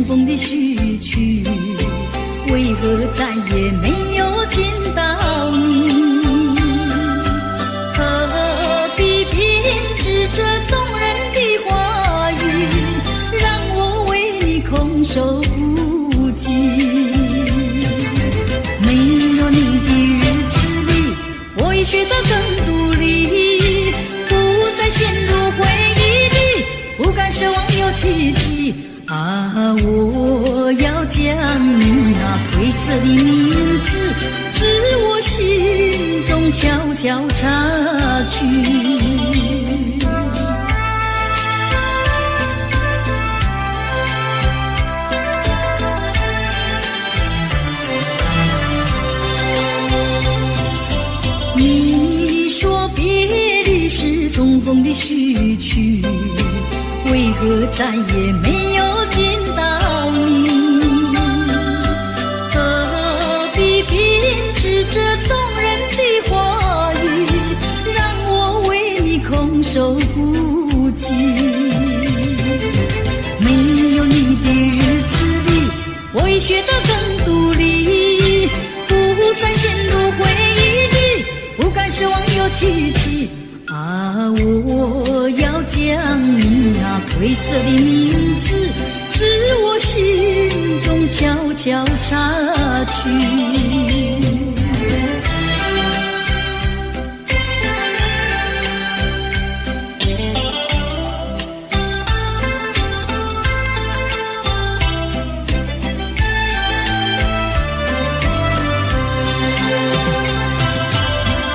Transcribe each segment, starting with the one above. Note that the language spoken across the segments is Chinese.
风的序曲，为何再也没有见到你？何必偏执这动人的话语，让我为你空守孤寂？没有你的日子里，我已学得更独立，不再陷入回忆里，不敢奢望有奇迹。啊，我要将你那褪色的名字，自我心中悄悄擦去。你说别离是东风的序曲，为何再也没有见到你？何必偏执这动人的话语，让我为你空守孤寂？没有你的日子里，我已学得更独立，不再陷入回忆里，不敢奢望有奇迹。啊，我要将你那褪色的名字，自我心中悄悄擦去。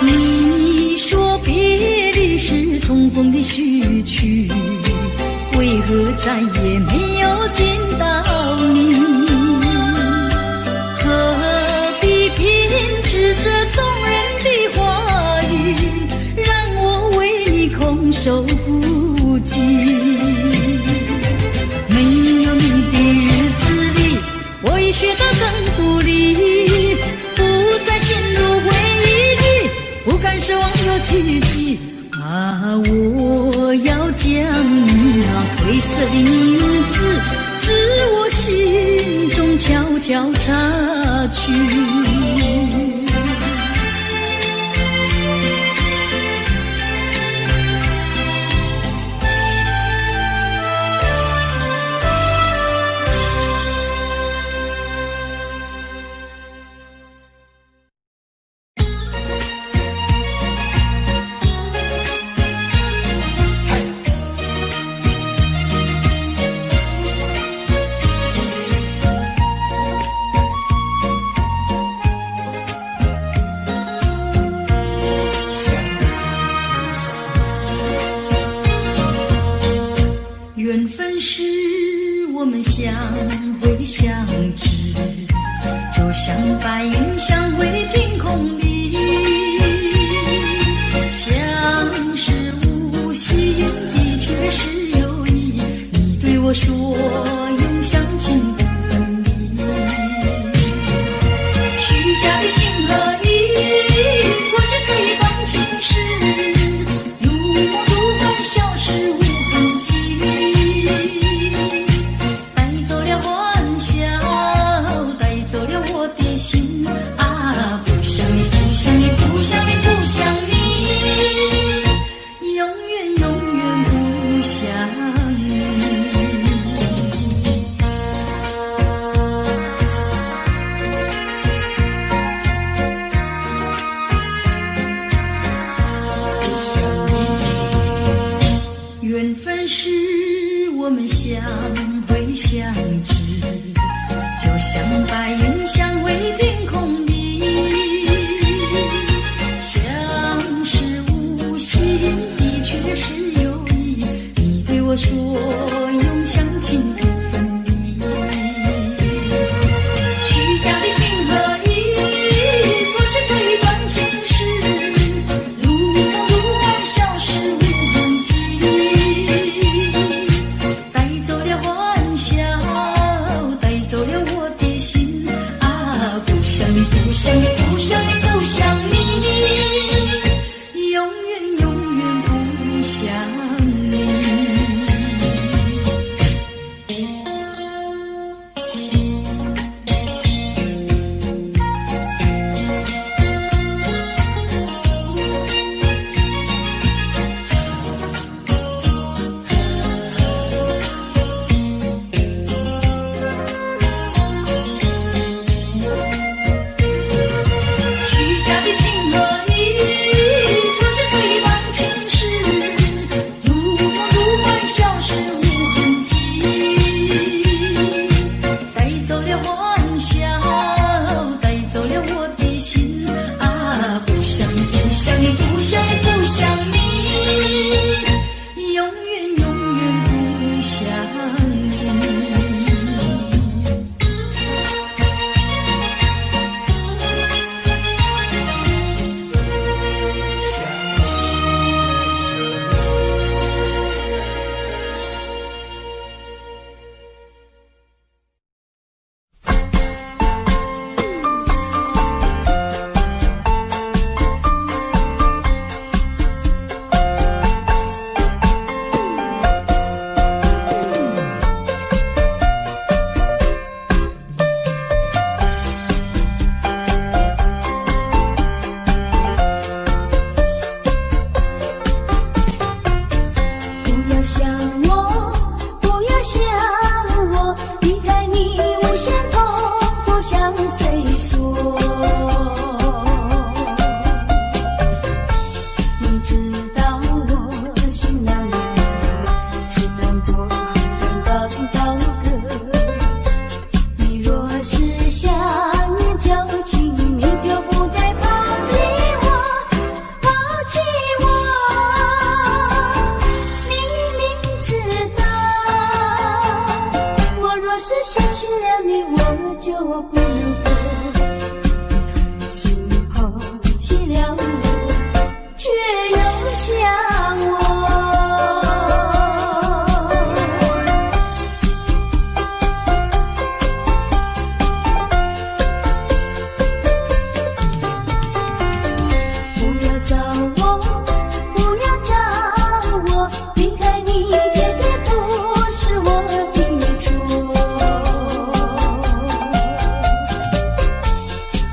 你说别离是重逢的序曲，为何再也没有见到你？何必偏执这动人的话语，让我为你空守孤寂？没有你的日子里，我已学得更独立，不再陷入回忆里，不敢奢望有奇迹。啊，我要将你那褪色的名字，自我心中悄悄擦去。缘分是我们相会相知，就像白云相会天空里，相识无心的却是有意，你对我说永相亲不分离，虚假的情和意，错是这一段情事，如梦如幻消失无痕迹，带走了欢笑，带走了我的心啊，不想你，不想你，不想你，不想你，永远永远不想你。缘分是我们相会相知，就像白云相会天空里，相识无心的却是有意，你对我说永相亲不分离，虚假的情和意，错是这一段情事，如梦如幻消失无痕迹，带走了欢笑，带走了我的心啊，不想你，不想你，不想你，不想你，永远永远不想你。好歌。你若是想念旧情，你就不该抛弃我，抛弃我。你明知道，我若是失去了你，我就不能活。抛弃了我，却又想我。不要找我，不要找我，离开你绝对不是我的错。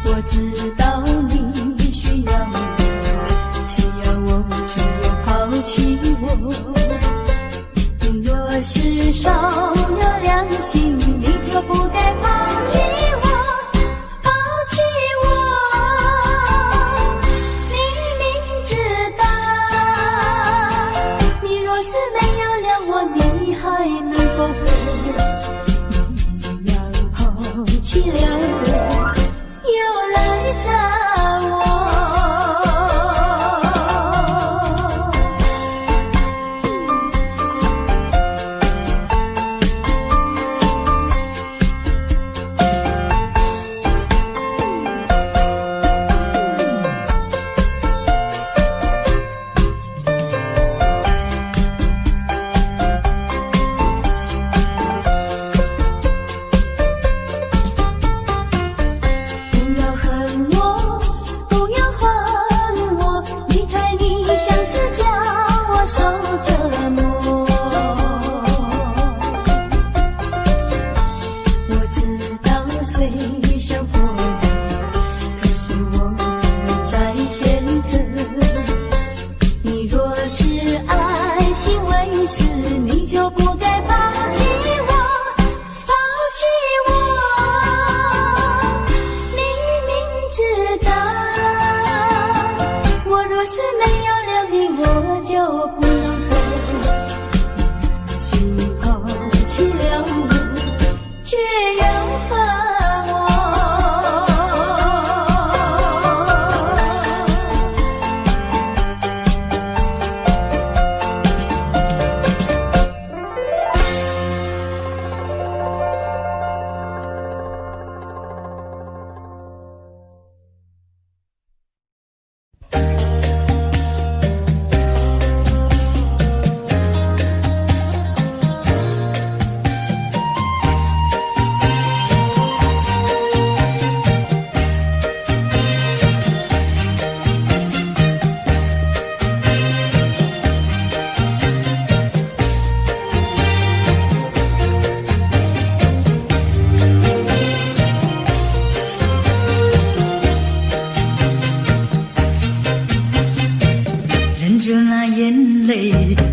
我知道你需要我，却又抛弃我。你若是少了良心，你就不该抛弃我，抛弃我。你明知道，你若是没有了我，你还能否活？你要抛弃了我，又来找我。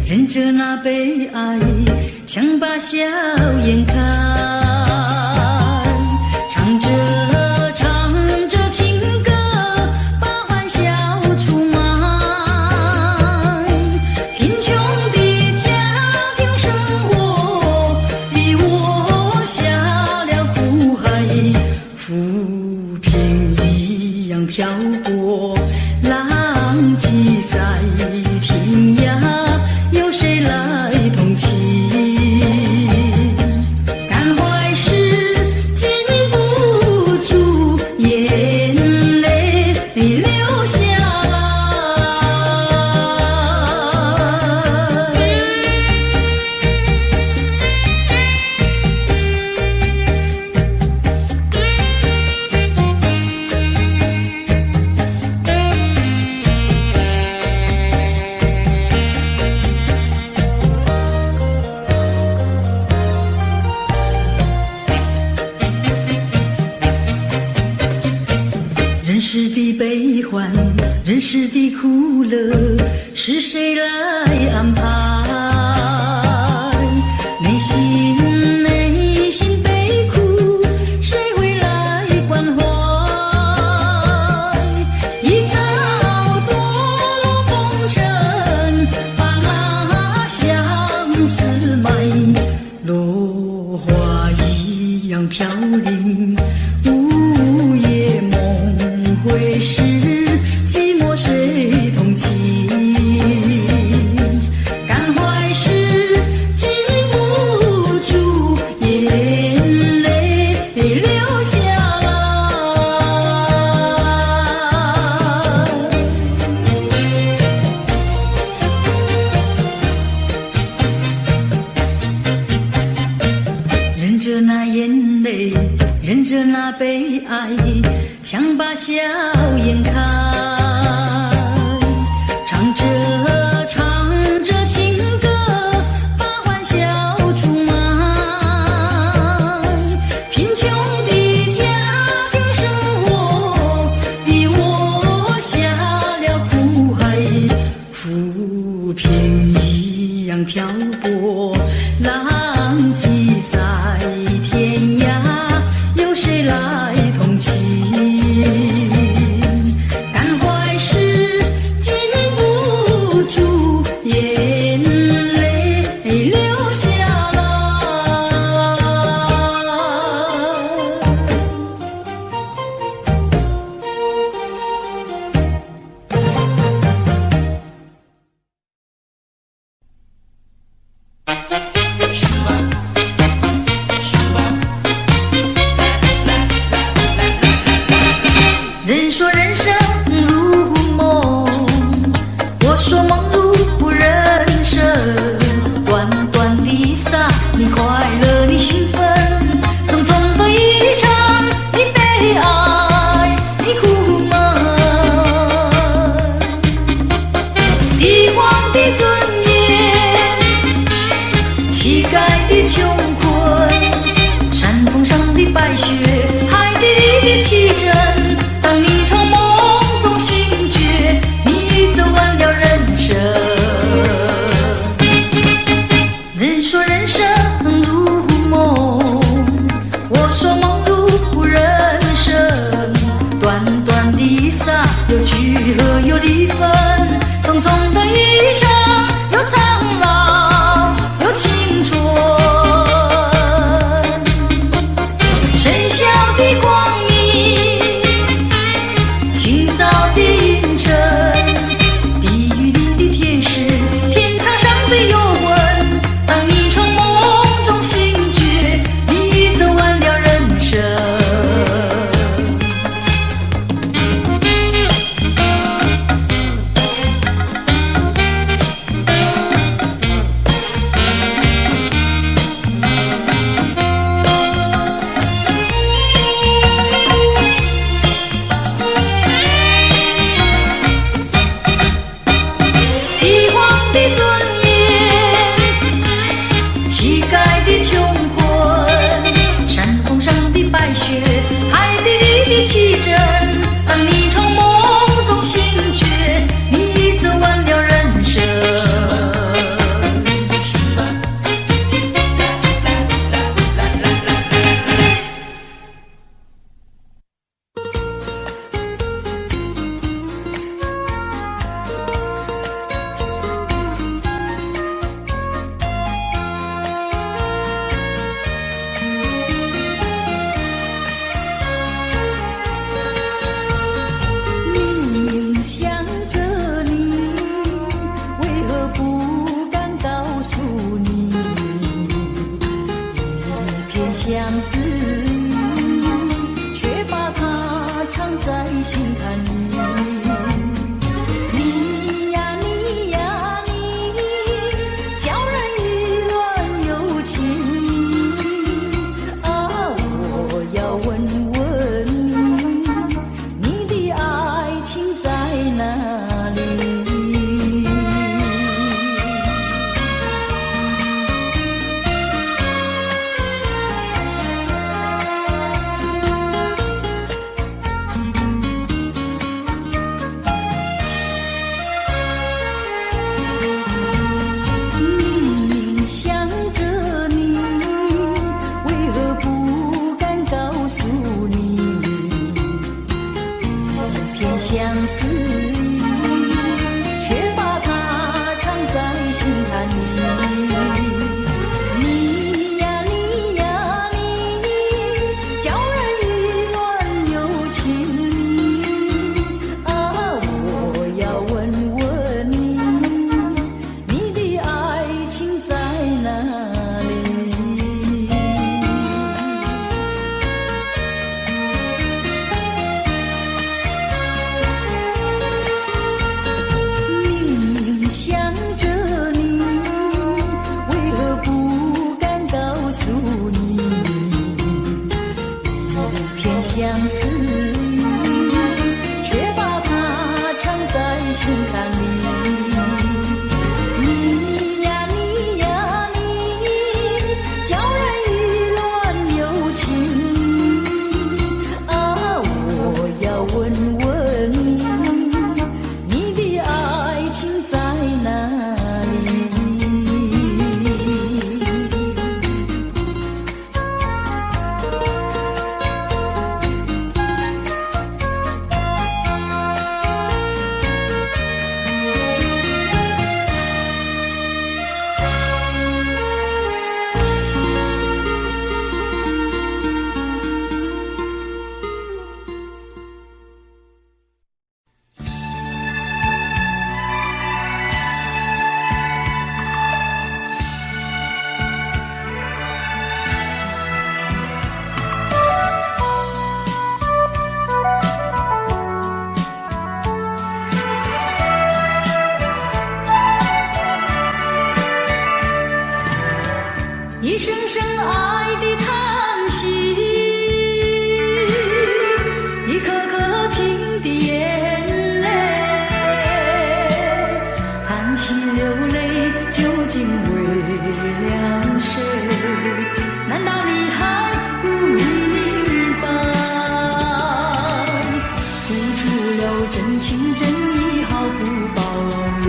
忍着那悲哀，强把笑颜看，唱着情歌，把欢笑出卖。贫穷的家庭生活，逼我下了苦海，浮萍一样漂泊，浪迹在天涯。有谁来同情？感怀时禁不住眼泪流下人世的悲欢，人世的苦乐，是谁来安排？内心悲苦，谁会来关怀？一朝堕落风尘，把那相思埋落花一样飘零，午夜梦回时，寂寞谁同情？感怀时禁不住眼泪流下来。忍着那眼泪，忍着那悲哀，强把笑颜开，唱着情歌，把欢笑出卖。贫穷的家庭生活逼我下了苦海，浮萍一样漂泊，浪迹在天涯，有谁来同情？感怀时禁不住眼泪流下来。人说人生如梦，我说梦如人生。短短的撒，你快乐，你兴奋，匆匆的一场，你悲哀，你苦闷。帝王的尊严，乞丐的穷困，山峰上的白雪，海底的奇珍。当你从梦中醒觉，你走完了人生。人说人生如梦，我说梦如人生。短短的撒，有聚合有离分，匆匆的一场，有苍老有青春。深宵的光明，清早的阴沉，地狱里的天使，天堂上的幽魂。当你从梦中醒觉，你走完了人生。帝王的尊严，乞丐的穷困，山峰上的白雪，海底里的奇珍。当你从梦中醒觉，你走完了人生。明明想着你，为何不敢告诉你？一片相思意，却把它藏在心坎里。你呀你呀你，叫人意乱又情迷。啊，我要问问你，你的爱情在哪里？片相思意，却把它藏在心坎里。你呀你呀你，叫人意乱有情啊！我要问问你，你的爱情在哪里？一声声爱的叹息，一颗颗情的眼泪，叹息流泪究竟为了谁？难道你还不明白？付出了真情真意毫不保留，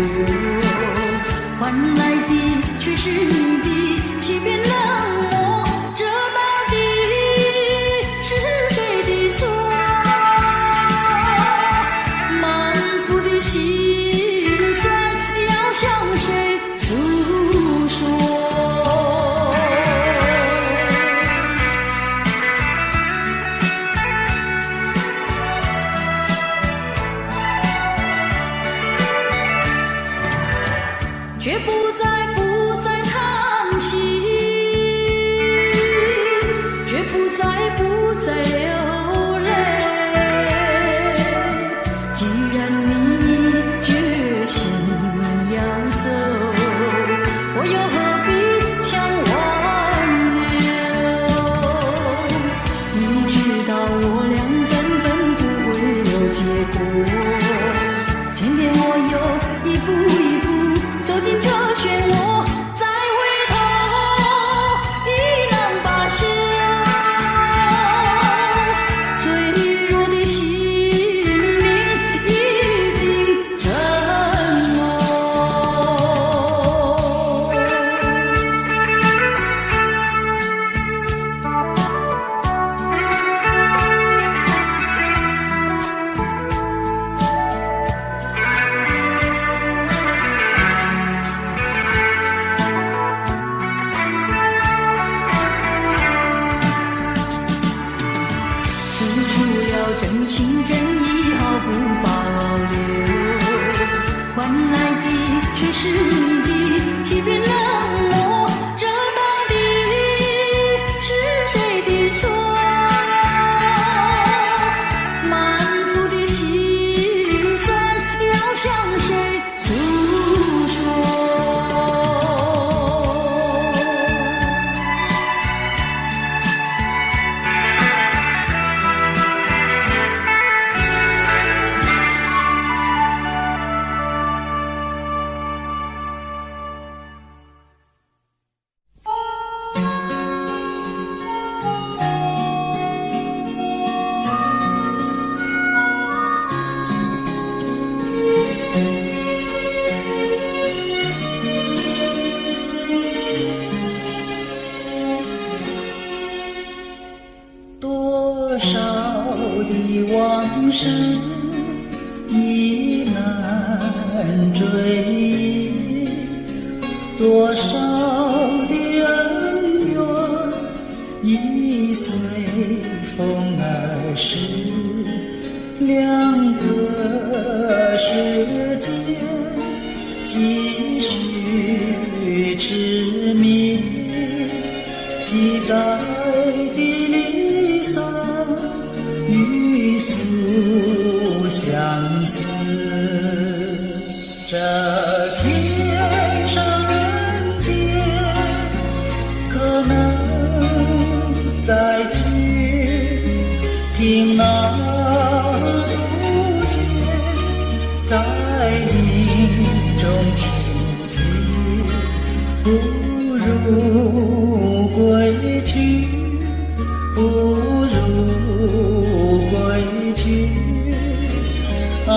换来的却是你的欺骗冷漠，这到底是谁的错？满腹的心酸要向谁诉说？却不再叹息，却不再流泪。既然你决心要走，我又何必强挽留？你知道我俩根本不会有结果，偏偏我又一步一步走进这漩涡，再回头已难罢休。脆弱的心灵已经沉默。付出了真情真意毫不保留，换来的却是你的欺骗冷漠，这到底是谁的错？满腹的心酸要向谁诉说？多少的往事已难追，多少的恩怨已随风而逝，两个世界继续痴迷，记载的离散与诉相思，这天上人间可能再聚，听那杜鹃在林中倾听，不如归去，不如归去啊。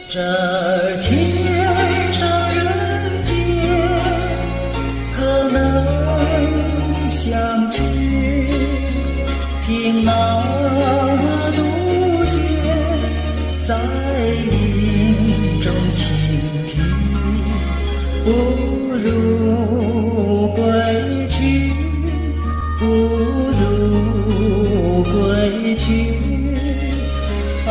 这天上人间可能相聚，听那杜鹃在林中倾听，不如归去，不如归去啊。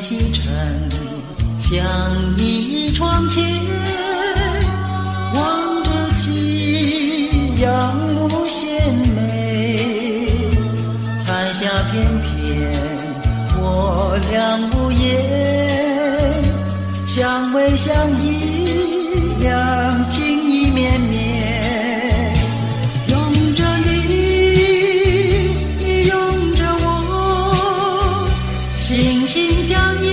西沉像一窗前，望着夕阳无限美，彩霞翩翩，我俩无言，相偎相依，两情意绵绵，拥着你，你拥着我，心心相印，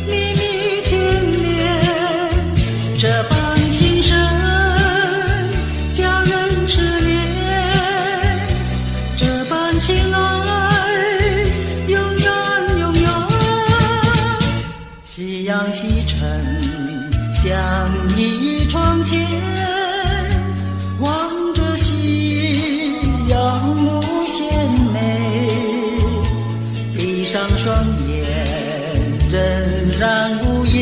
密密牵连，这般情深，叫人痴恋，这般情爱，永远永远。夕阳西沉，像一窗前，望着夕阳无限美，闭上双眼，仍然无言，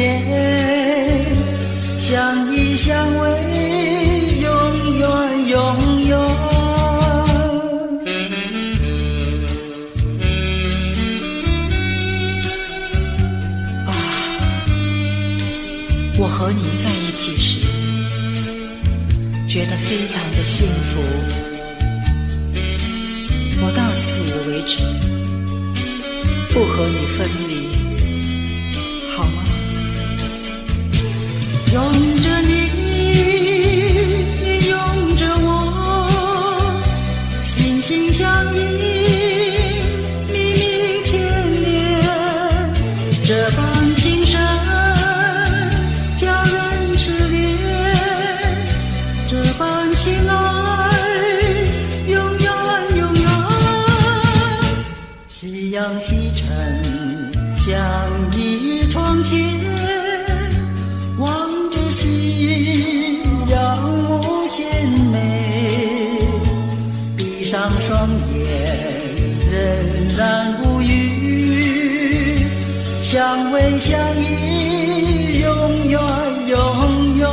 相依相偎，永远永远。啊，我和你在一起时，觉得非常的幸福，我到死为止不和你分离，好吗？拥着你，你拥着我，心心相印，密密牵连，这般情深，叫人痴恋，这般情爱，永远永远。夕阳西沉，像一窗前，望着夕阳无限美，闭上双眼，仍然无语，相偎相依，永远永远。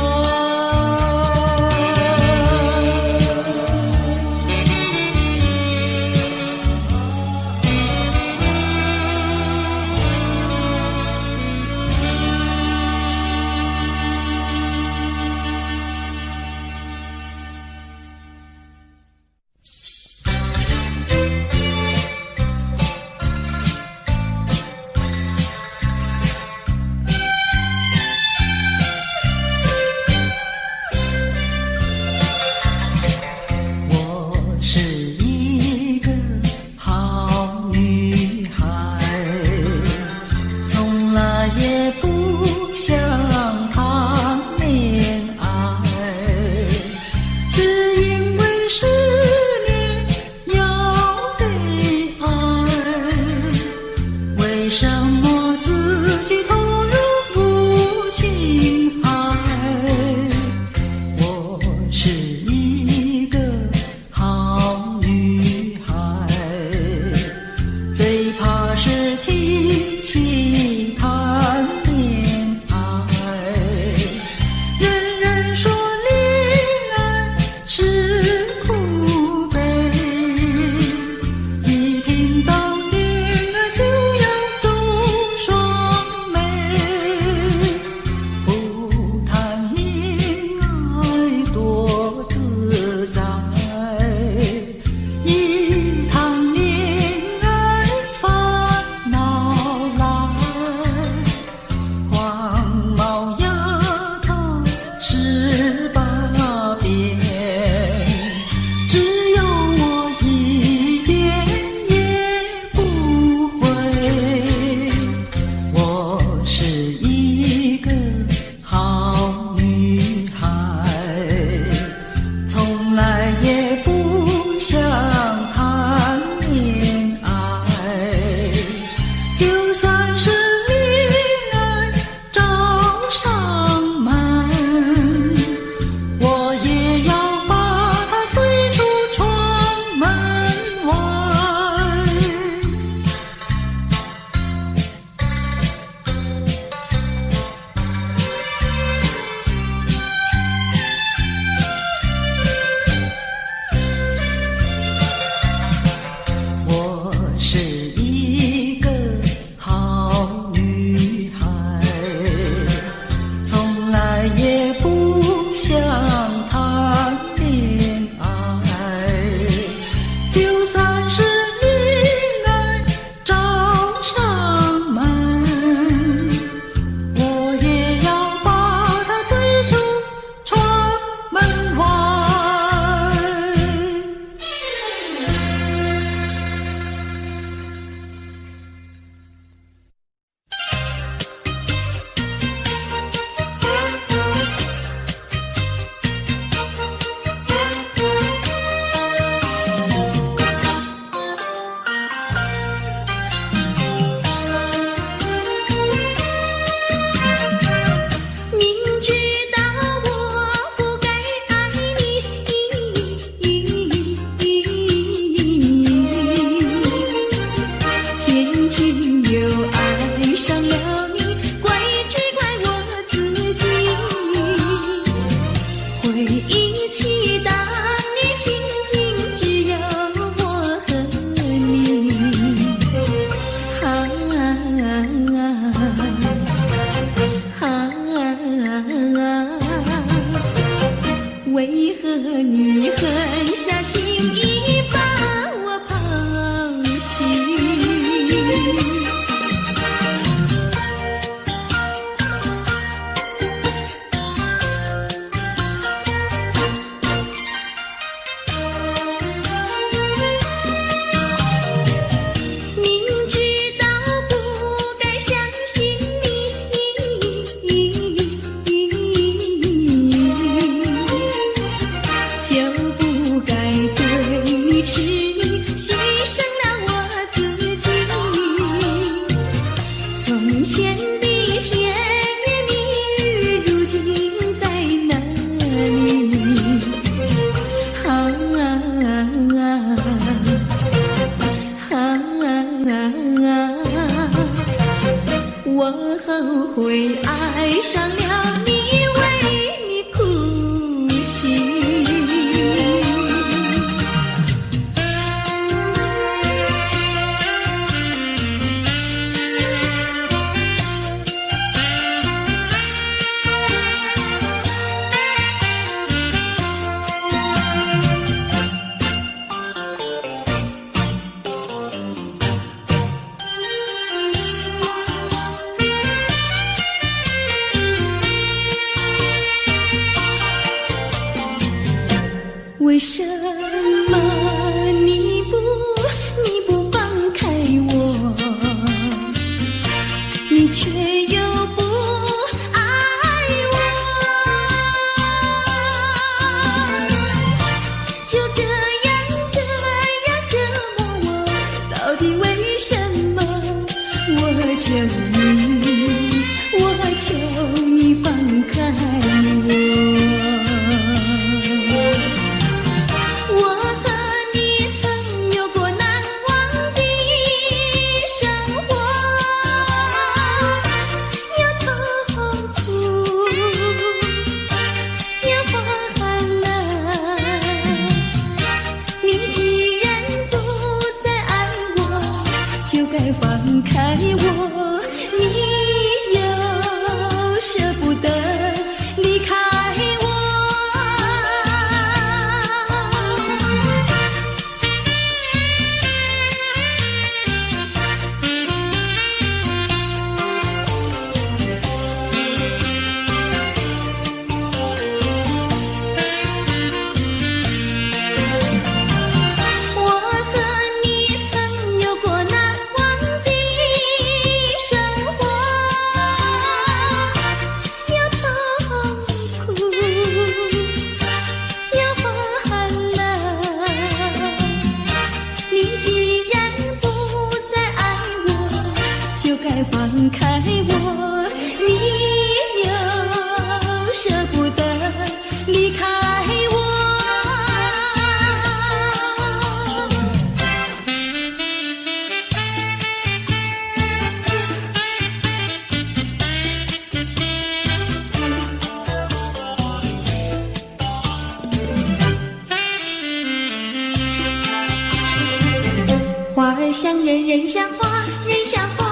人人像花，人像花，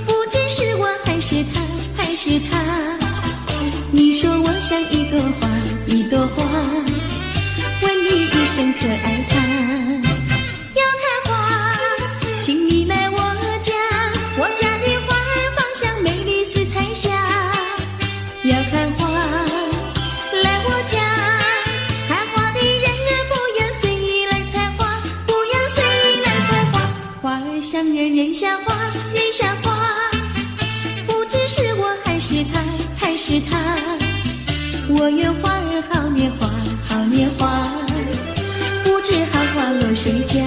不知是我还是他，还是他。你说我像一朵花，一朵花，问你一声可爱它。要看花，请你来我家，我家的花儿芳香美丽似彩霞。要看花，来我家，看花的人儿不要随意来采花，不要随意来采花。花儿像人，人像花，人像花，不知是我还是他，还是他。我愿花儿好年华，好年华，不知好花落谁家。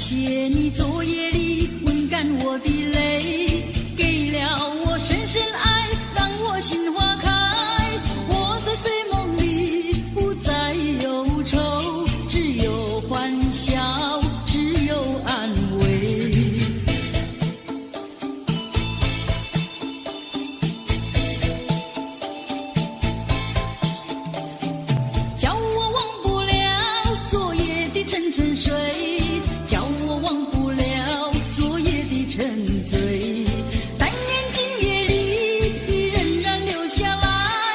谢你昨夜里温干我的泪，给了我深深爱，让我心花开。我在睡梦里不再忧愁，只有欢笑，只有安慰。叫我忘不了昨夜的沉沉睡，叫我忘不了昨夜的沉醉。但愿今夜里你仍然留下来，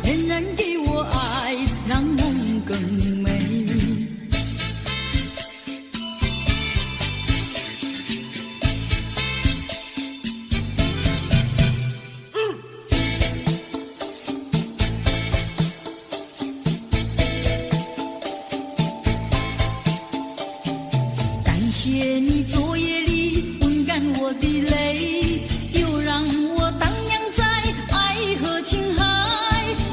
仍然给我爱，让梦更美。感谢你昨夜里温干我的泪，又让我荡漾在爱和情海。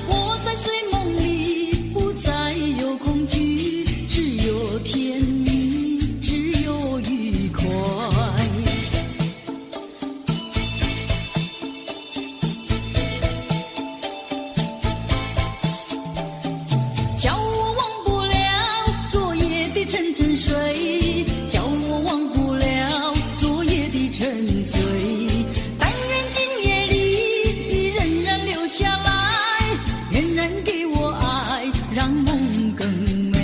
我在睡梦里不再有恐惧，只有甜蜜，只有愉快。叫我忘不了昨夜的沉沉睡，叫我忘不了昨夜的沉醉。但愿今夜里你仍然留下来，仍然给我爱，让梦更美。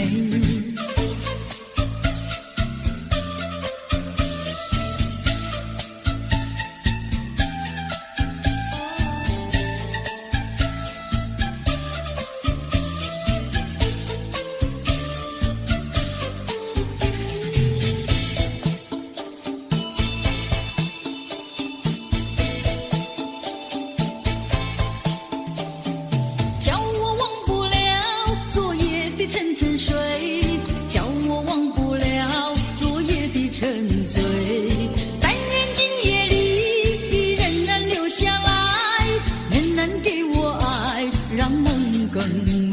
叫我忘不了昨夜的沉沉睡，叫我忘不了昨夜的沉醉。但愿今夜里你仍然留下来，仍然给我爱，让梦更美。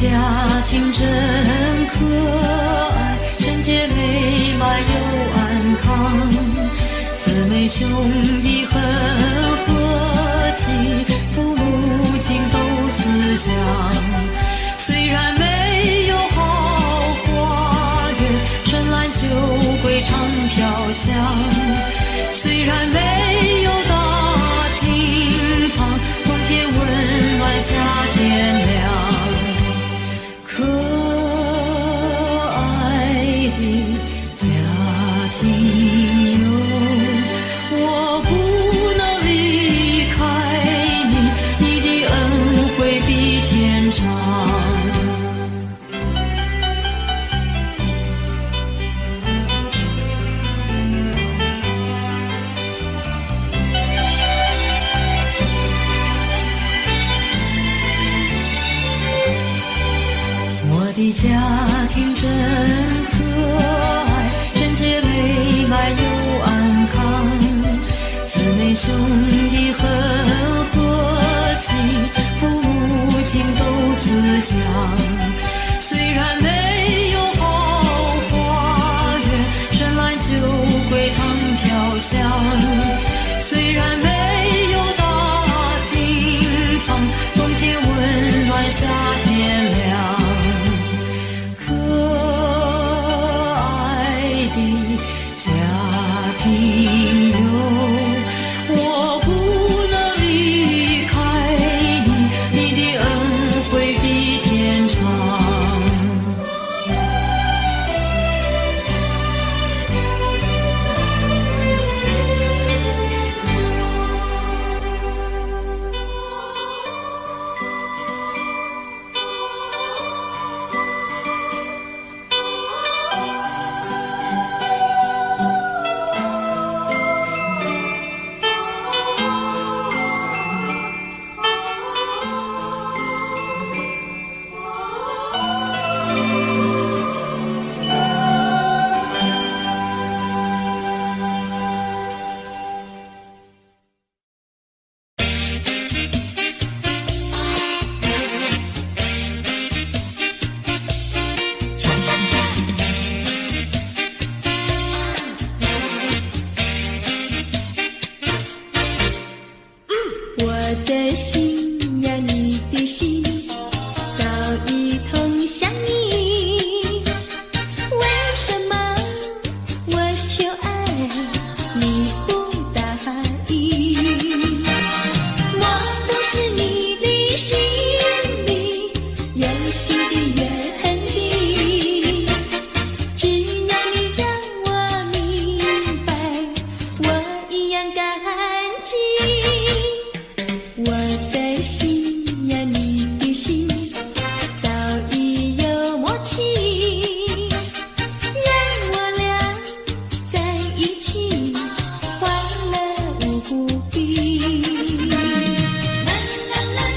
家庭真可爱，贞洁美满又安康，姊妹兄弟很和气，父母亲都慈祥。虽然没有豪华园，春兰秋桂常飘香。虽然没有大厅堂，冬天温暖夏天凉。可爱的家庭哟，我不能离开你，你的恩惠比天长。我的家庭真可爱，贞洁美满又安康，姊妹兄弟很和气，父母亲都慈祥。虽然没有豪华园，深蓝秋桂常飘香。虽然没有大厅堂，冬天温暖夏天凉。可爱的家庭哟，我不能离开你，你的恩惠比天长。我的心呀，你的心早已通向你，为什么我求爱你不答应？我不是你的心里有心的原地，只要你让我明白，我一样感激。我的心呀，你的心早已有默契，让我俩在一起欢乐无比。啦啦啦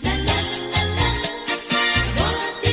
啦啦啦啦，我的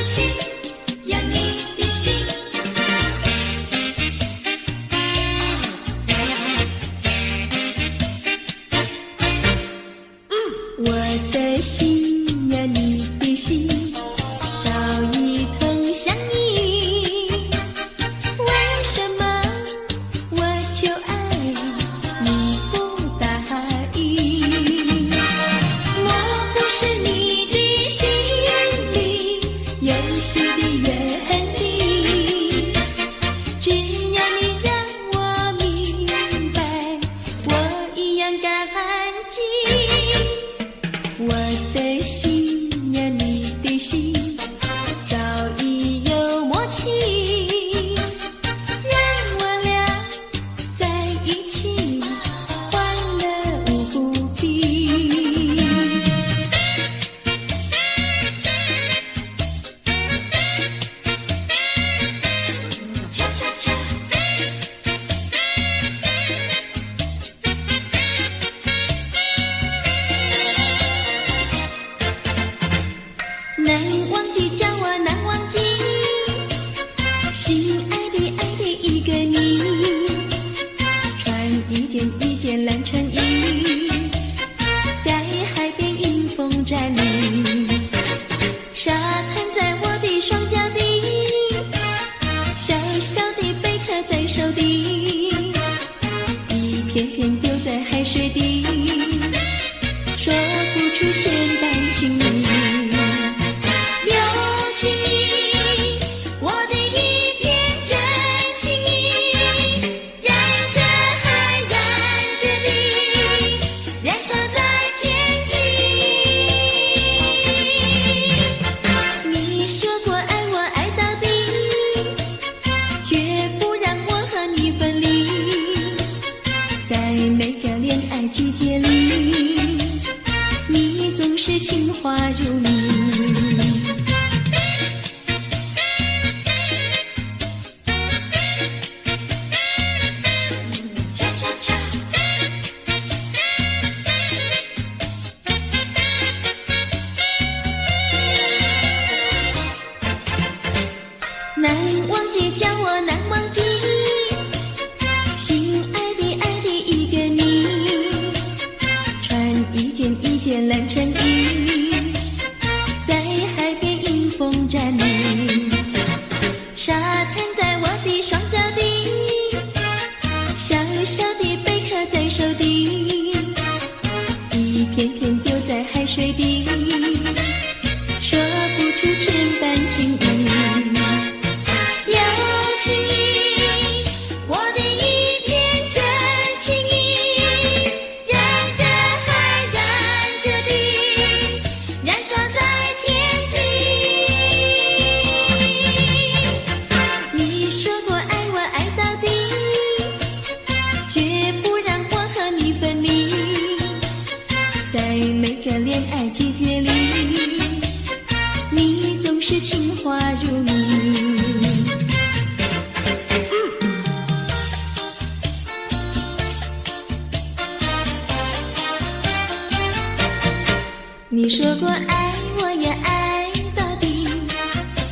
难忘记，叫我难忘记，心爱的爱的一个你，穿一件蓝衬衣，在海边迎风站立，沙滩在我的双脚底，小小的贝壳在手底，一片片丢在海水里，说不出千般情意。有情意，我的一片真情意，让这海燃着地，燃烧在天际。你说过爱我爱到底，绝不让我和你分离，在每个恋爱季节里，你总是情话如你。你说过爱我也爱到底，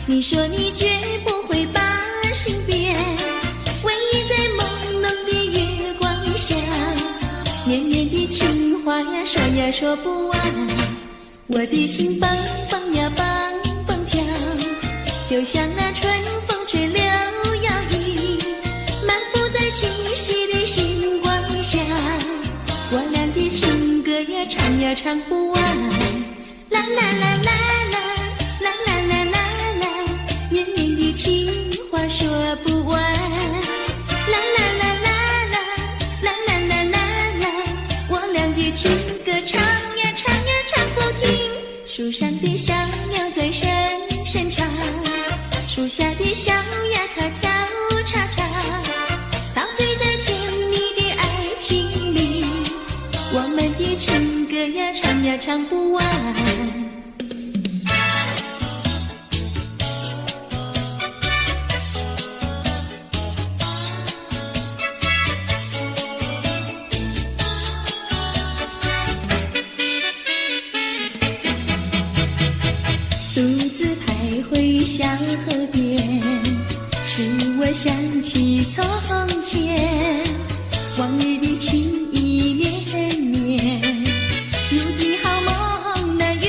你说你绝不会把心变，唯一在朦胧的月光下，绵绵的情话呀说呀说不完，我的心蹦蹦呀蹦蹦跳，就像那春风吹柳摇曳，漫步在清晰的星光下，我俩的情歌呀唱呀唱不完，啦啦啦啦啦啦啦啦啦啦，绵绵的情话说不完，啦啦啦啦啦啦啦啦啦啦，我俩的情歌唱呀唱呀唱不停，树上的小鸟在声声唱，树下的小鸭它跳叉叉，陶醉在甜蜜的爱情里，我们的情歌呀唱呀唱不完。独自徘徊小河边，使我想起从前，往日的情意绵绵，如今好梦难圆，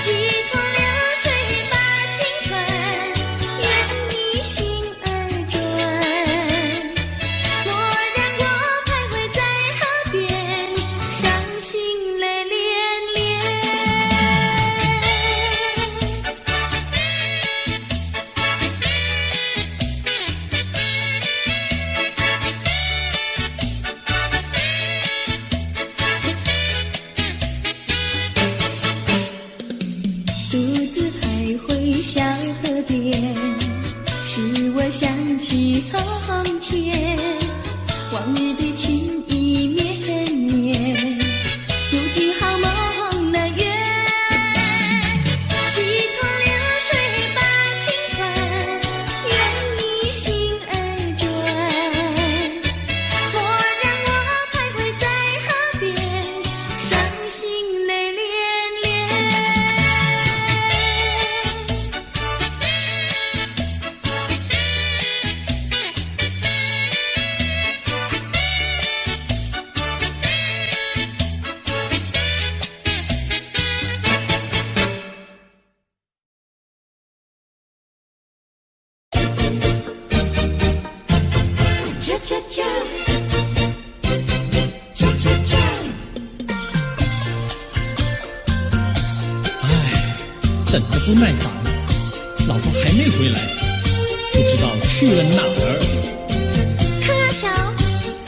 几头流水把情传，愿你心儿转，蓦然我徘徊在河边，伤心泪涟涟。独自徘徊小河边，使我想起从前，往日的情意绵绵，如今好梦难圆，几头流水把情传，愿你心儿转，蓦然我徘徊在河边，伤心泪涟涟。恰恰恰，恰恰恰。唉，等得不耐烦了，老婆还没回来，不知道去了哪儿。康阿乔，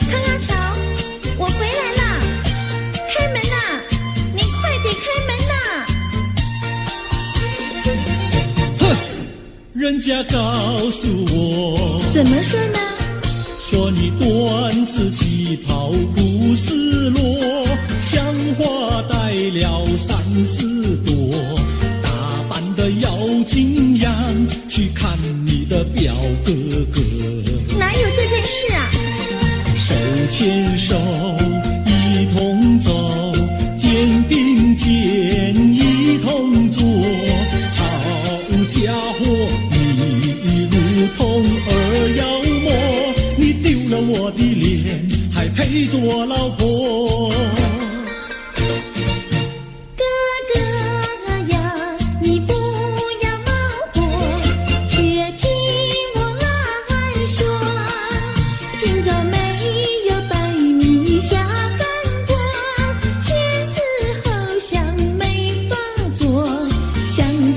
康阿乔，我回来啦！开门呐！你快点开门呐！哼，人家告诉我，怎么说呢？说你短次旗袍不丝落，像花戴了3、4朵，打扮得妖精样，去看你的表哥哥。哪有这件事啊？手牵手一同走，肩并肩一同坐，好家伙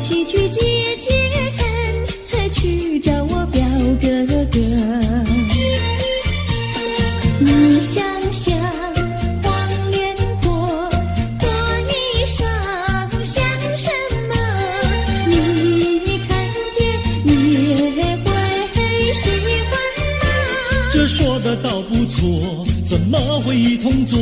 西去接看，才去找我表哥哥。你想想黄连果，果衣裳像什么？你看见也会喜欢吗？这说的倒不错，怎么会一同做？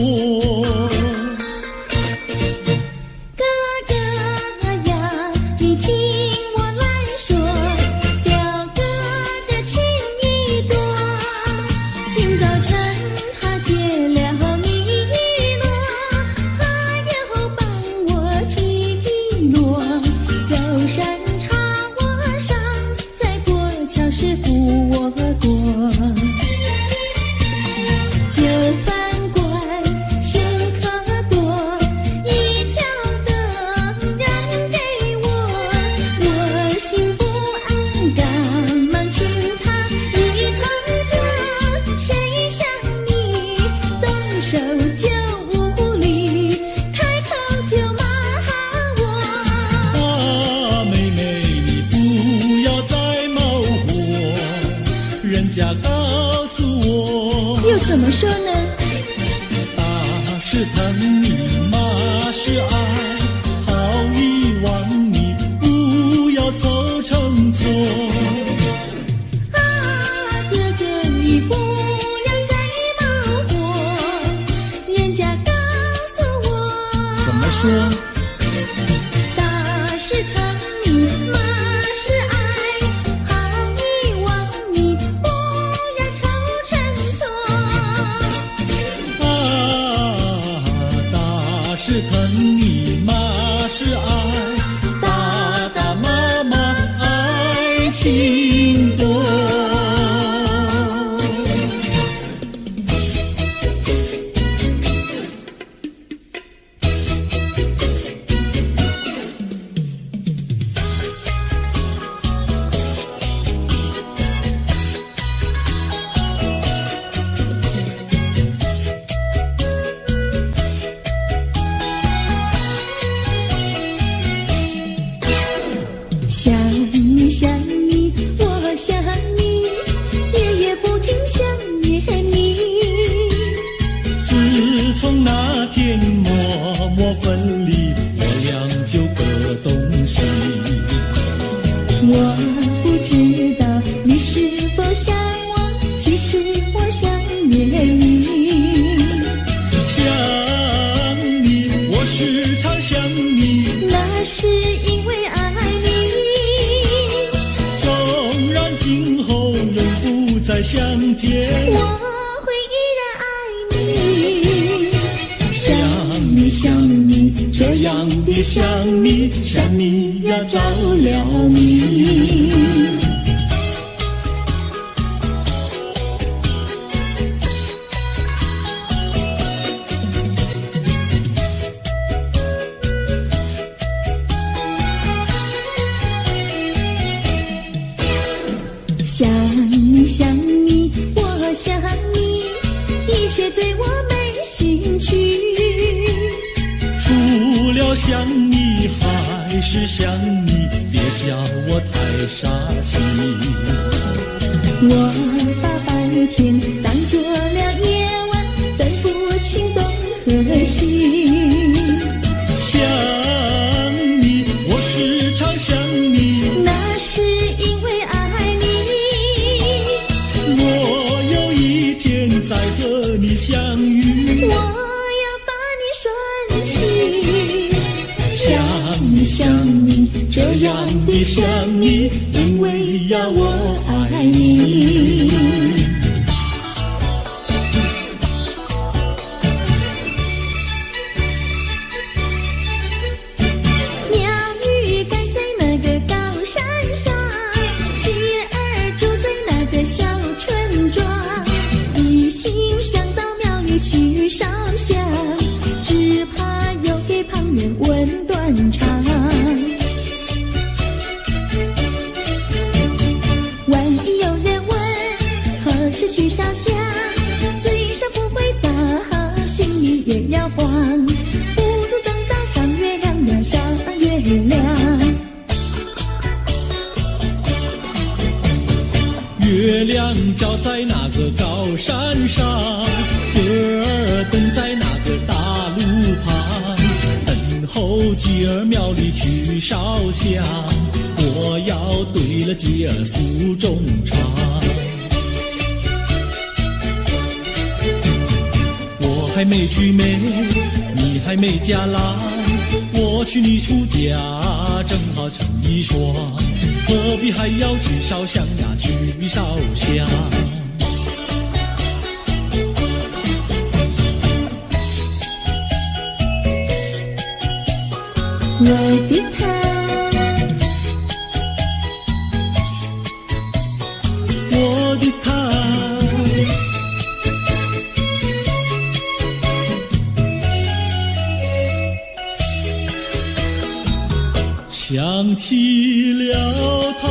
怎么说呢？打是疼你，骂是爱，好遗忘你，不要凑成错。哥哥你不要再骂我，人家告诉我。怎么说？打是疼你，骂是爱，好遗忘你，不要凑成错。是疼你，骂是爱，打打骂骂，爱情多。想你想你，我想你，夜夜不停想念你。自从那天默默分离，我俩就各东西。我不知道你是否想我，其实我想念你。想你，我时常想你，那是因为爱你。再相见，我会依然爱你。想你想你，这样的想你，想你呀着了迷。想你想你，我想你，一切对我没兴趣。除了想你还是想你，别笑我太傻气。我把白天当作了夜晚，分不清东和西。想你，我时常想你，那是因为爱你。我有一天再和你相遇，我要把你拴起。想你想你，这样的想你，因为呀我爱你。鸟语盖在那个高山上，鸡儿住在那个小村庄，一心想到庙里去烧香，只怕又给旁人问断肠。万一有人问何时去烧香，嘴上不回答，心里也要慌，不如等到上月亮呀上月亮。亮照在那个高山上，歌儿等在那个大路旁，等候鸡儿庙里去烧香，我要对了鸡儿诉衷肠。我还没娶媒，你还没嫁郎，我娶你出嫁，正好成一双，何必还要去烧香呀，去烧香。我的他，我的他，想起了他，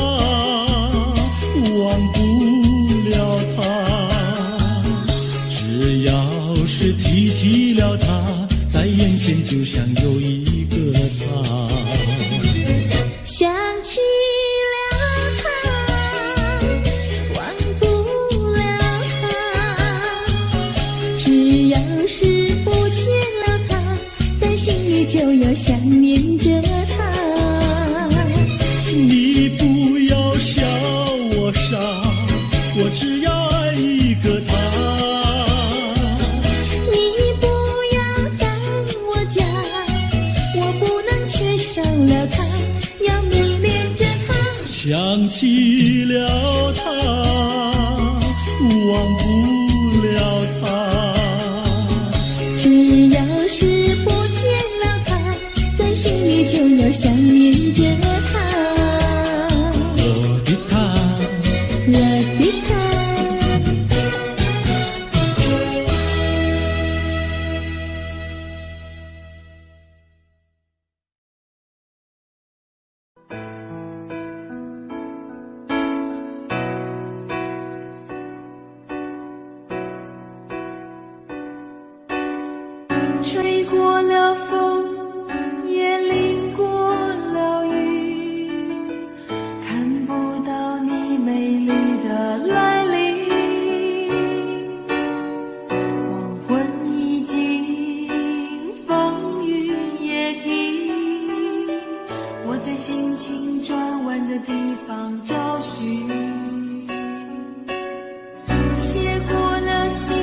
忘不了他，只要是提起了他，在眼前就像有一个他。想起了他，忘不了他，只要是不见了他，在心里就要想念着他。你不要笑我傻，我只要爱一个他。你不要当我假，我不能缺少了他，要迷恋着他。想起了他，忘不了他，只要是不见了他，在心里就要想念着他。我的他，我的他，吹过了风，也淋过了雨，看不到你美丽的来临。黄昏已经，风雨也停，我在心情转弯的地方找寻，写过了信，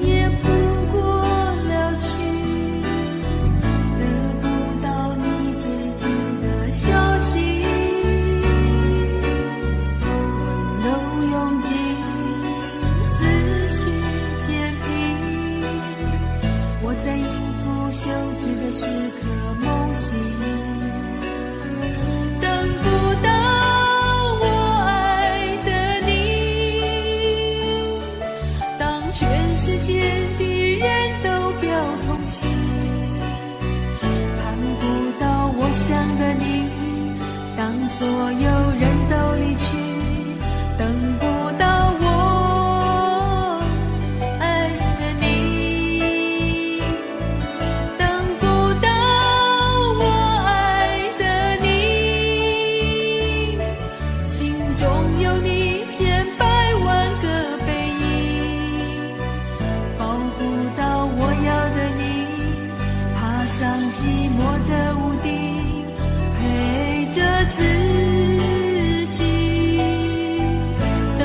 也谱过了曲，得不到你最近的消息。温柔涌进思绪渐平，我在应付休止的时刻梦醒，等不到我爱的你，当全世界的人都表同情，看不到我想的你，当所有人都离去，等不到我爱的你，等不到我爱的你，心中有你千百万个背影，保不到我要的你，爬上寂寞的屋顶，陪着自己，等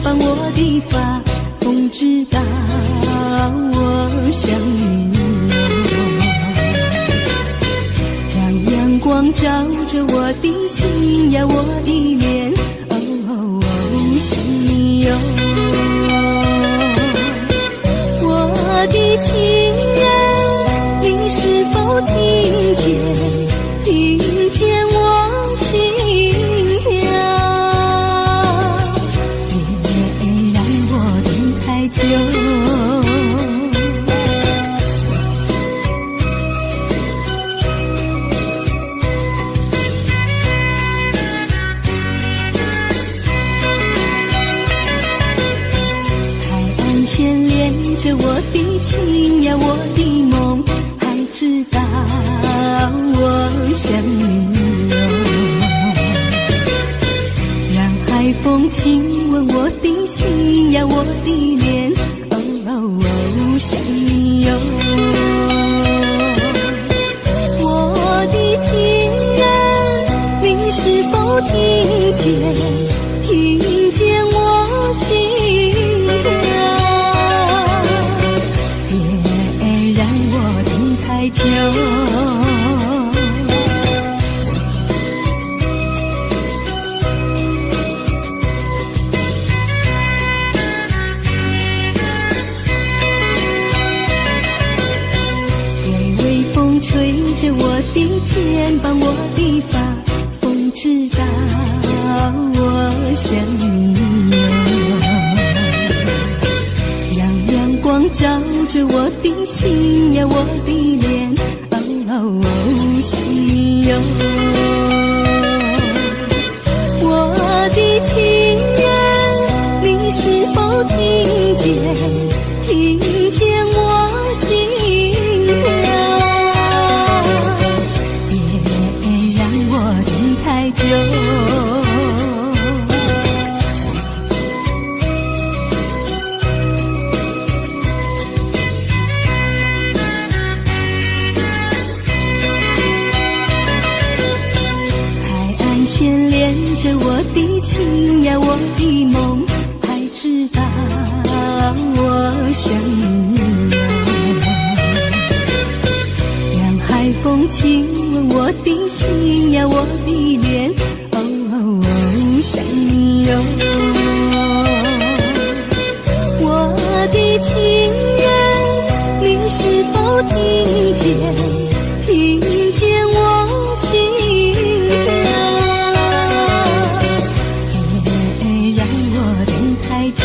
绑我的发，风知道我想你哦。让阳光照着我的心呀，我的脸，哦，想你哦。我的情人，你是否听见我心跳？别让我等太久。海岸线连着我的情呀，我的梦，还知道我想你哦。让海风亲吻我的心呀，我的脸，哦，想你哦。我的情人，你是否听见我心跳？别让我等太久。吹着我的肩膀，我的发，风知道我想你哦。让阳光照着我的心呀，我的脸，哦，想你哦。我的情人，你是否听见我心跳？太久，海岸线连着我的情呀，我的梦，还知道我想你哦。让海风亲吻我的心呀，我的脸，哦，想你哦。我的情人，你是否听见我心跳？别让我等太久。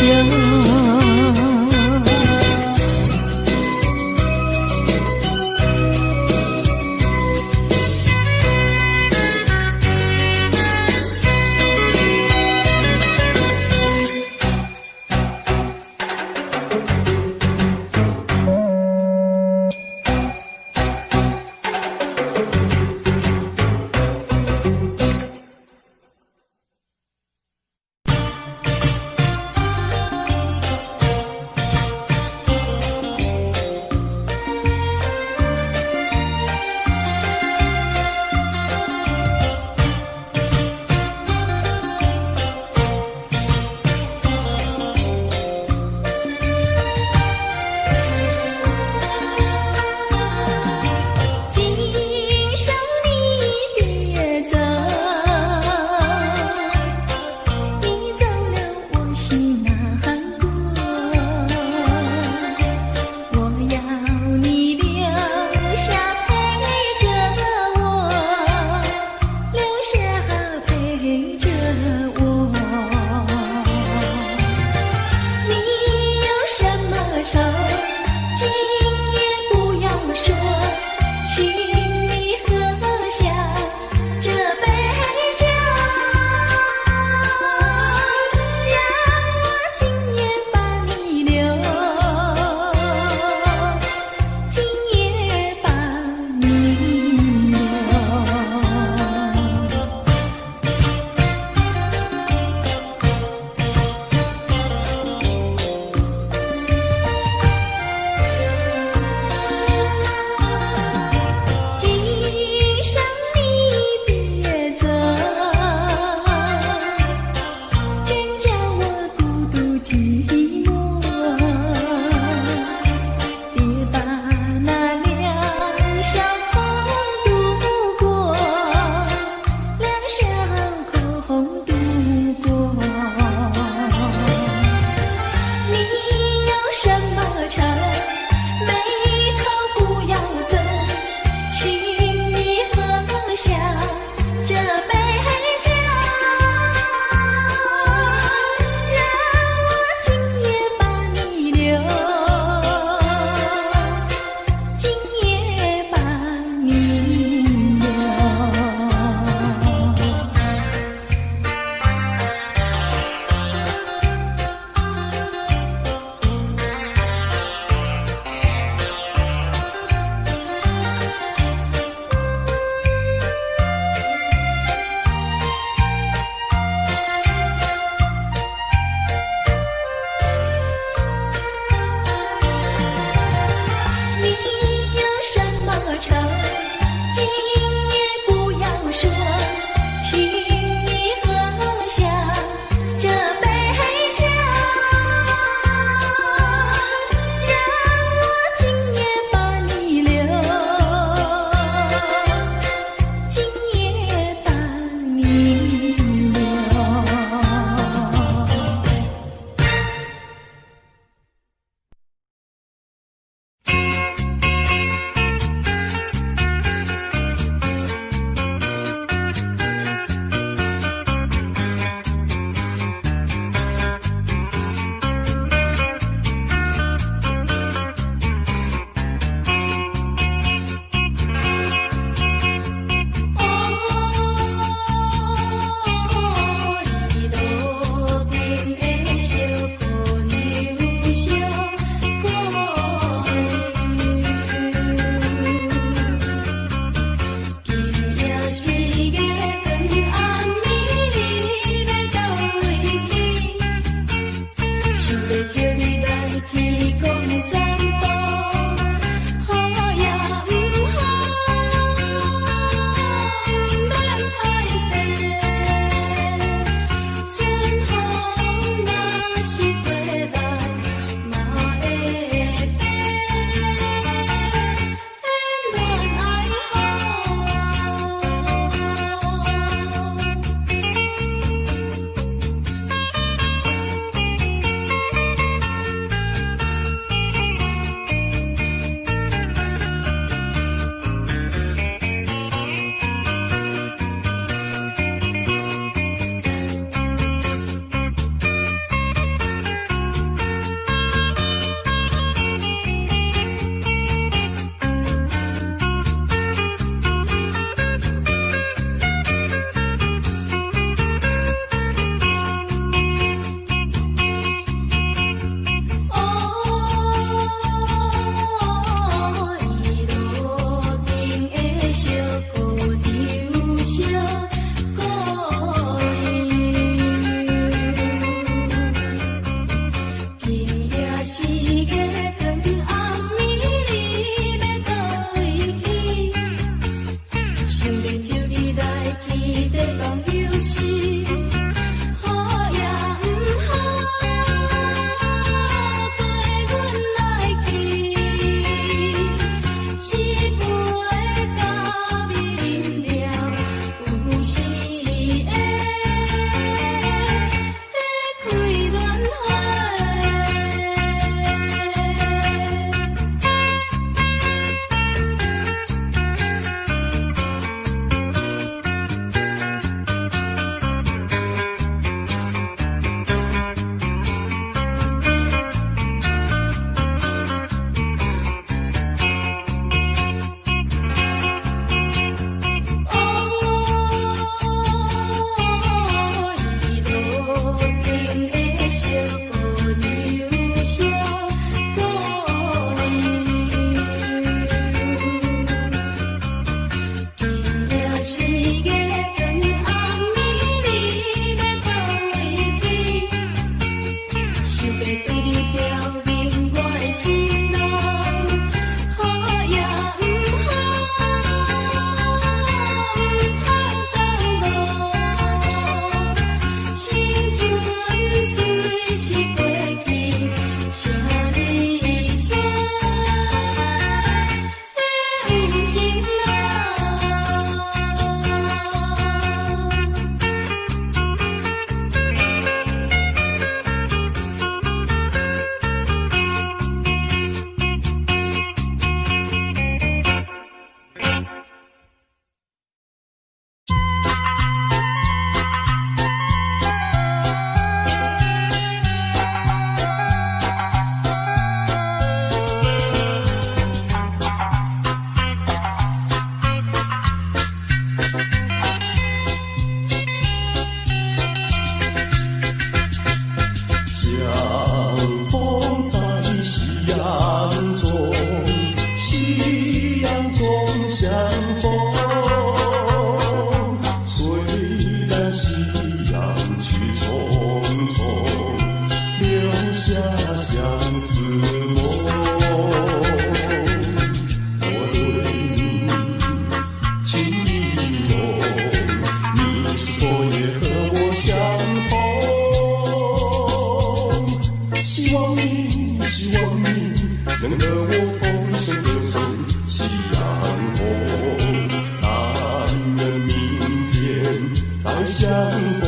相逢，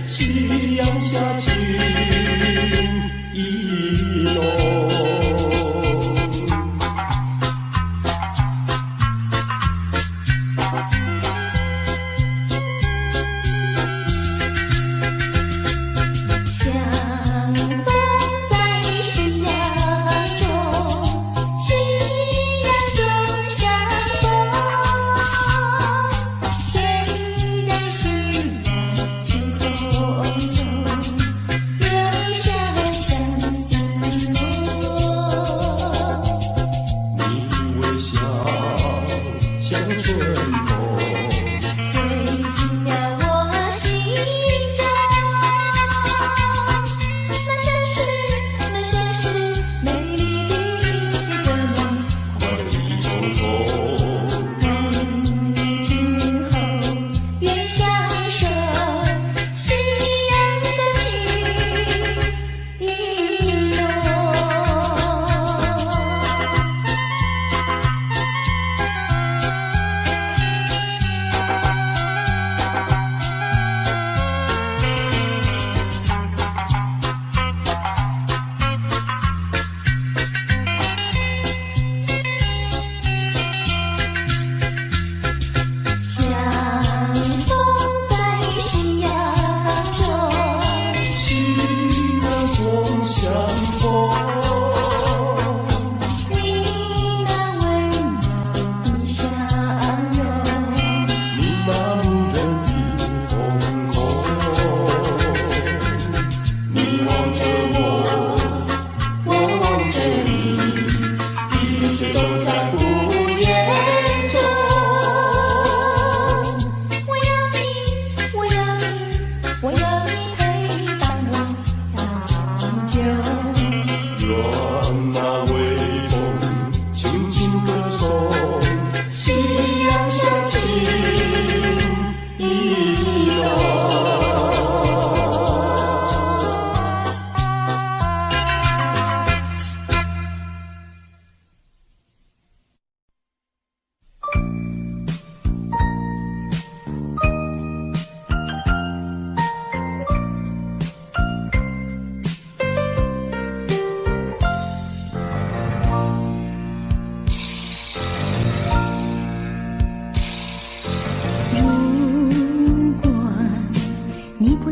夕阳下情意浓。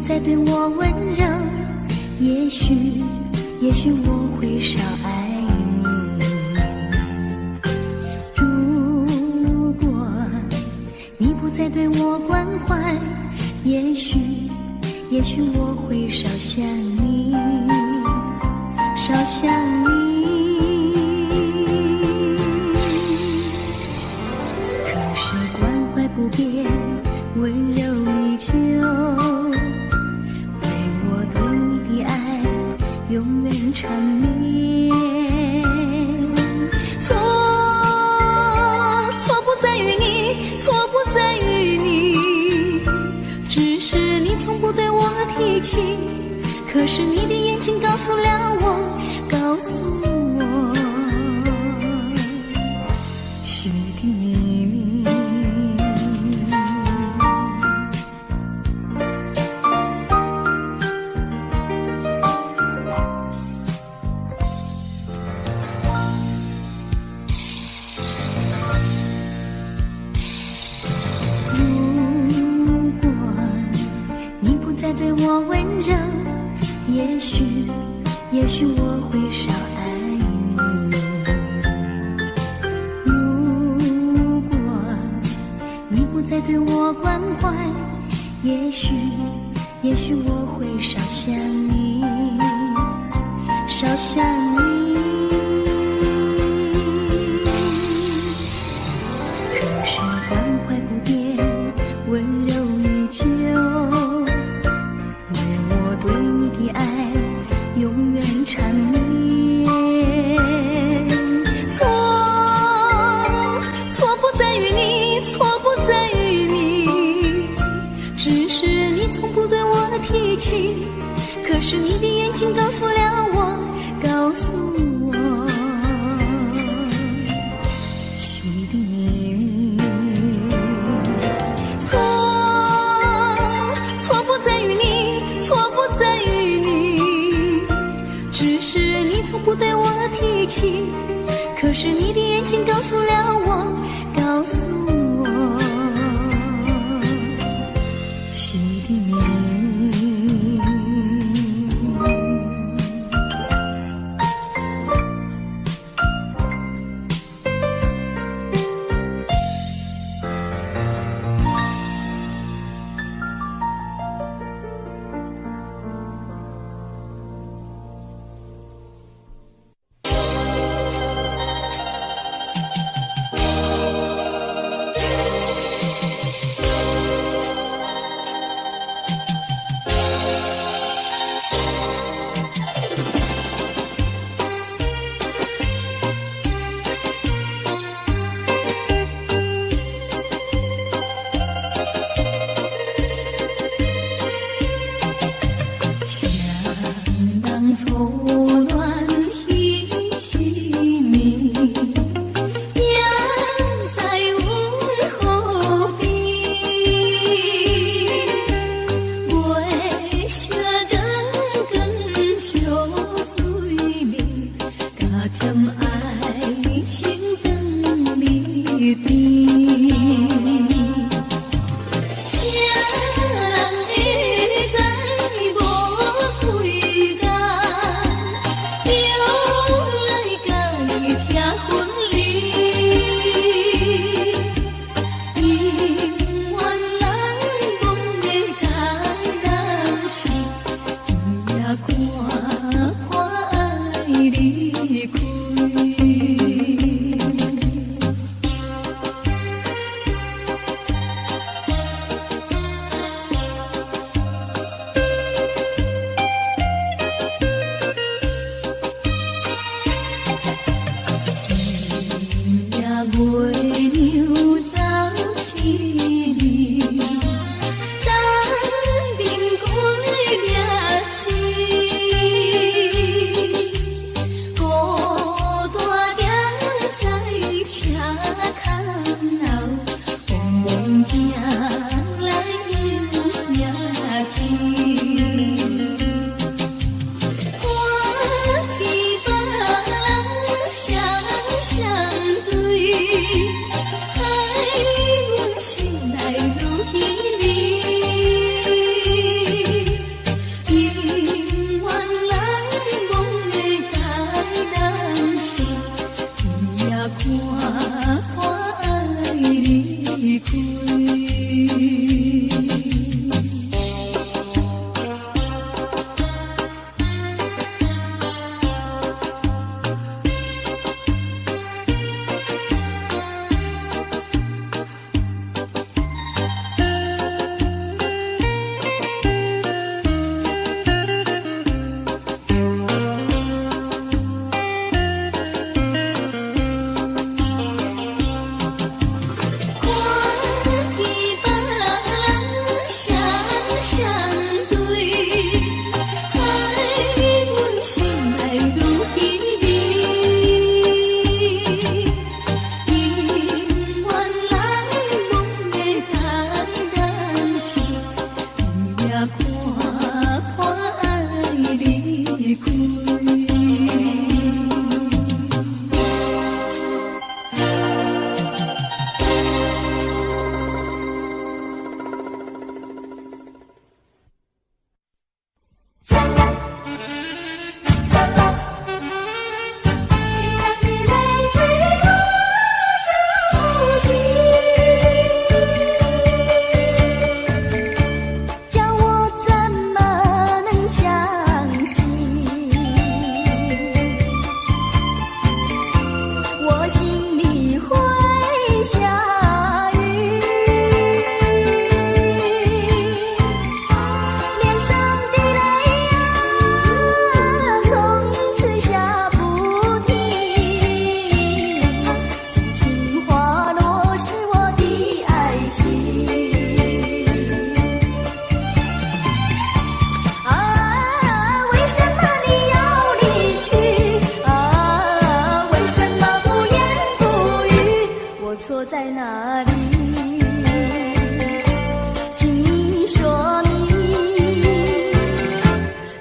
再对我温柔，也许我会少爱你。如果你不再对我关怀，也许我会少想你，少想你。可是关怀不变，温柔依旧，永远缠绵。错不在于你，错不在于你，只是你从不对我提起。可是你的眼睛告诉了我，告诉我心底的秘密。再对我温柔，也许我会少爱你。如果你不再对我关怀，也许我会少想你，少想你。可是关怀不变，温柔依旧，永远缠绵。错不在于你，错不在于你，只是你从不对我提起。可是你的眼睛告诉了我，告诉我心底的秘密。错起，可是你的眼睛告诉了我，告诉我心里的名。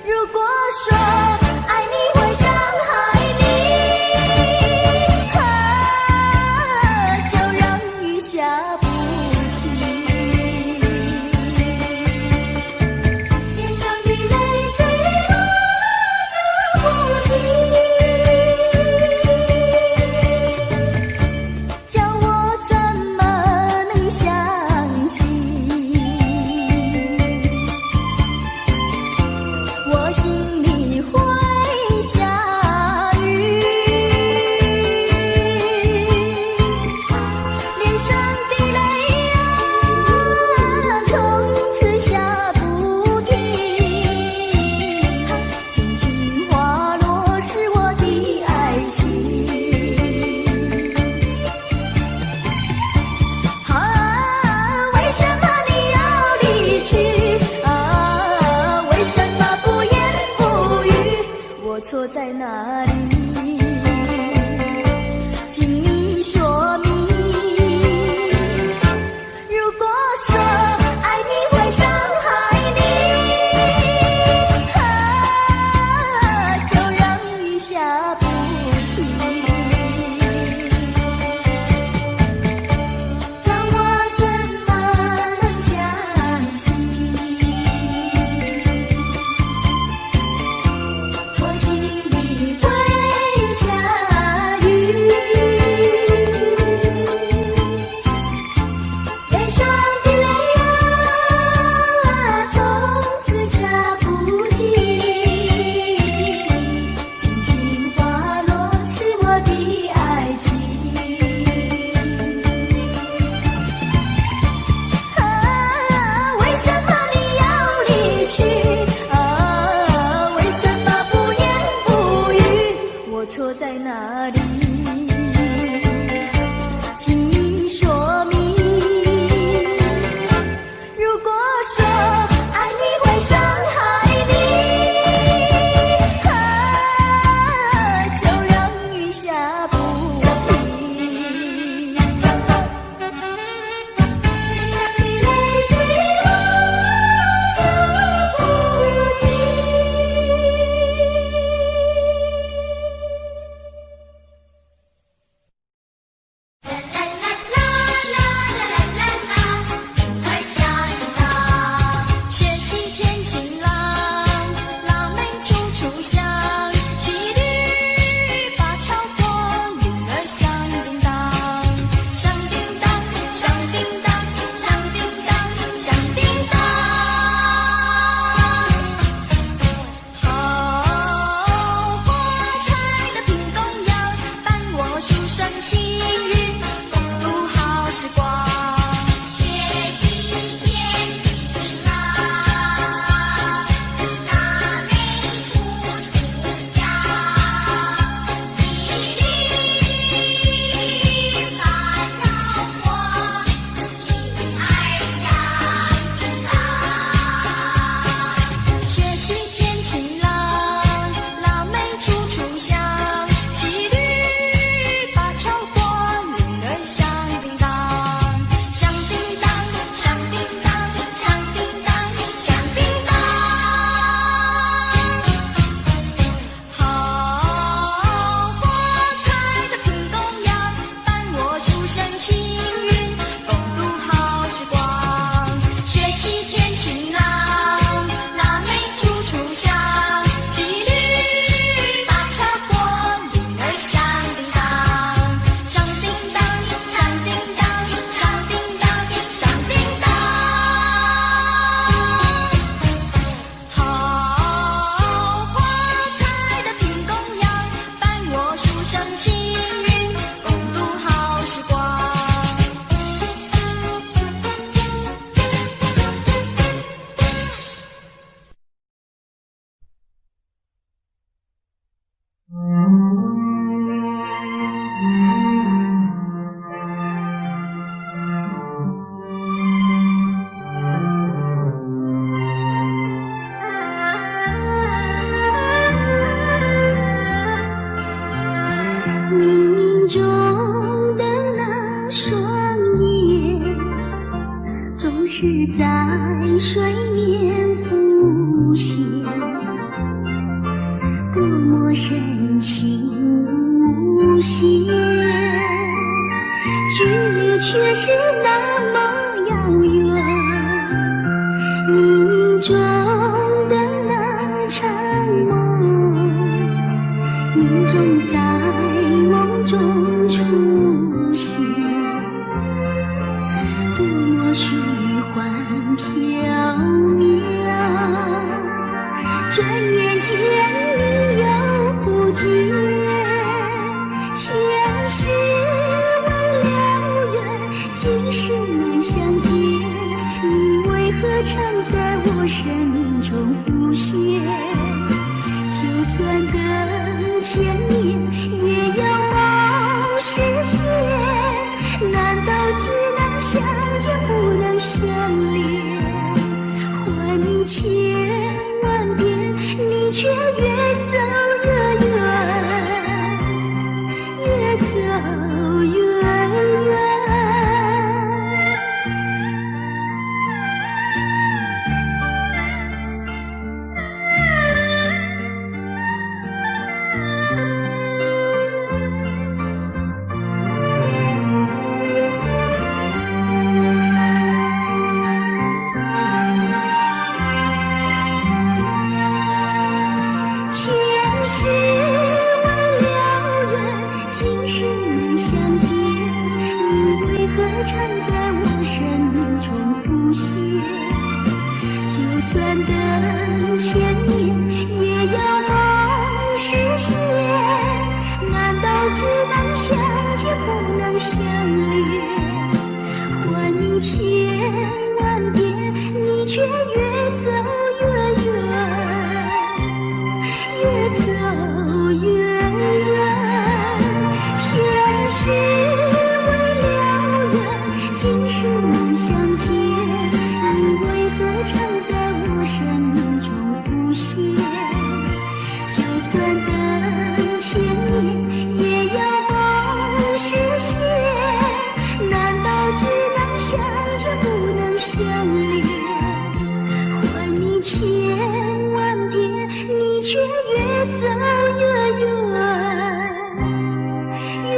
如果说爱你会伤害你。错在哪里？请你说明。如果说爱你会伤害你，就让雨下不停，让我怎么能相信？我心里会下雨，脸上的泪啊，从此下不尽，轻轻滑落是我的爱情。为什么你要离去？为什么不言不语？我错在哪里？请你说明。如果说爱你会伤害你，就让雨下不停，泪水落不停。学习天晴朗，腊梅处处香，骑驴把桥过，铃儿响叮当，响叮当，响叮当，响叮当，响叮当。好花开的屏东阳，伴我书生青云，共度好时光。学习天晴朗，腊梅处处香，骑驴把桥过，铃儿响叮当。学习天晴朗，腊梅处处香，骑驴把桥过，铃儿响叮当，响叮当，响叮当，响叮当，响叮当。好花开的屏东阳，伴我书生青云，共度好时光。学习天晴朗，腊梅处处香，骑驴把桥过，铃儿响叮当，响叮当，响叮当，响叮当，响叮当。好花开的屏东阳，伴我书生青云，共度好时光。冥冥中的那双眼，总是在水面浮现，多么深情无限，距离却是那么遥远。冥冥中的那场梦，命中在梦中出现，多么虚幻缥缈，转眼间你又不见，前世未了缘，今生难相见，你为何常在我生命中浮现？就算隔千年，也要望实现。难道只能相见不能相恋？换唤你千万遍，你却越走越远，越走越远。前世未了缘，今生能相见，你为何常在我生中出现？就算等千年，也要梦实现。难道只能相见不能相恋？唤你千万遍，你却越走越远，越走越远。前世未了缘，今生能相见，你为何常在我生中出现？就算等千年，也要梦实现。难道只能相见不能相恋？唤你千万遍，你却越走越远，越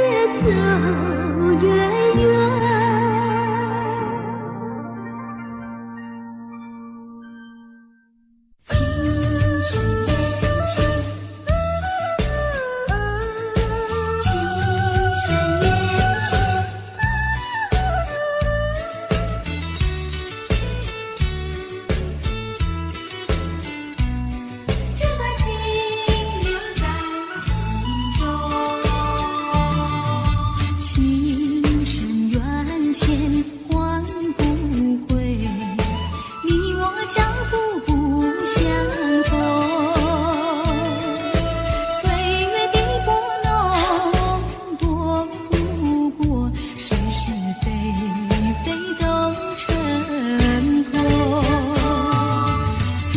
走越远。今生缘浅，今生缘浅。这段情留在我心中，情深缘浅换不回，你我脚步不相同。岁月的波浓，多不过是是非非都成空。所